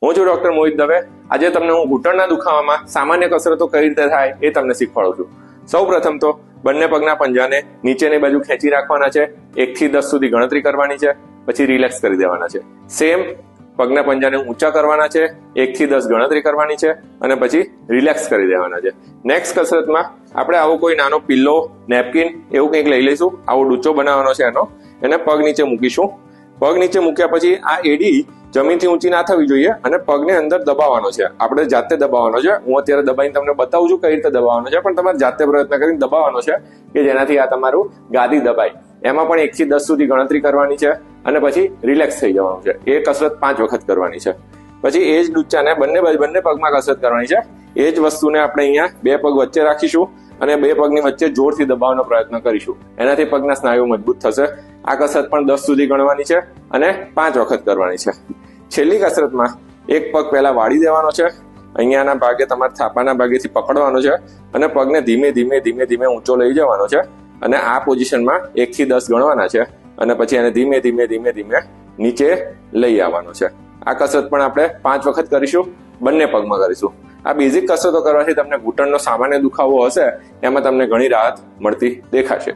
હું છું ડોક્ટર મોહિત દવે. આજે તમને હું ઘૂંટણના દુખાવામાં સામાન્ય કસરતો કઈ રીતે થાય એ તમને શીખવાડું છું. સૌ પ્રથમ તો બંને પગના પંજાને નીચેની બાજુ ખેંચી રાખવાના છે. 1 થી 10 સુધી ગણતરી કરવાની છે, પછી રિલેક્સ કરી દેવાના છે. સેમ પગના પંજાને ઊંચા કરવાના છે, 1 થી 10 ગણતરી કરવાની છે અને પછી રિલેક્સ કરી દેવાના છે. નેક્સ્ટ કસરતમાં આપણે આવો કોઈ નાનો પિલ્લો, નેપકિન એવું કંઈક લઈ લઈશું. આવો ડૂચો બનાવવાનો છે એને પગ નીચે મૂકીશું. પગ નીચે મૂક્યા પછી આ એડી જમીનથી ઊંચી ના થવી જોઈએ અને પગને અંદર દબાવવાનો છે. આપણે જાતે દબાવવાનો છે. હું અત્યારે દબાઈને તમને બતાવું છું કઈ રીતે દબાવવાનો છે, પણ તમારે જાતે પ્રયત્ન કરીને દબાવવાનો છે કે જેનાથી આ તમારું ગાદી દબાય. એમાં પણ 1 થી 10 સુધી ગણતરી કરવાની છે અને પછી રિલેક્સ થઈ જવાનું છે. એ કસરત 5 વખત કરવાની છે. પછી એ જ ડૂચાને બંને પગમાં કસરત કરવાની છે. એ જ વસ્તુને આપણે અહીંયા 2 પગ વચ્ચે રાખીશું અને 2 પગની વચ્ચે જોરથી દબાવવાનો પ્રયત્ન કરીશું. એનાથી પગના સ્નાયુઓ મજબૂત થશે. આ કસરત પણ 10 સુધી ગણવાની છે અને 5 વખત કરવાની છે. છેલ્લી કસરતમાં એક પગ પહેલા વાળી દેવાનો છે. અહીંયાના ભાગે તમારે થાપાના ભાગેથી પકડવાનો છે અને પગને ધીમે ધીમે ઊંચો લઈ જવાનો છે અને આ પોઝિશનમાં 1 થી 10 ગણવાના છે અને પછી એને ધીમે ધીમે નીચે લઈ આવવાનો છે. આ કસરત પણ આપણે 5 વખત કરીશું. બંને પગમાં કરીશું. આ બેઝિક કસરતો કરવાથી તમને ઘૂંટણનો સામાન્ય દુખાવો હશે એમાં તમને ઘણી રાહત મળતી દેખાશે.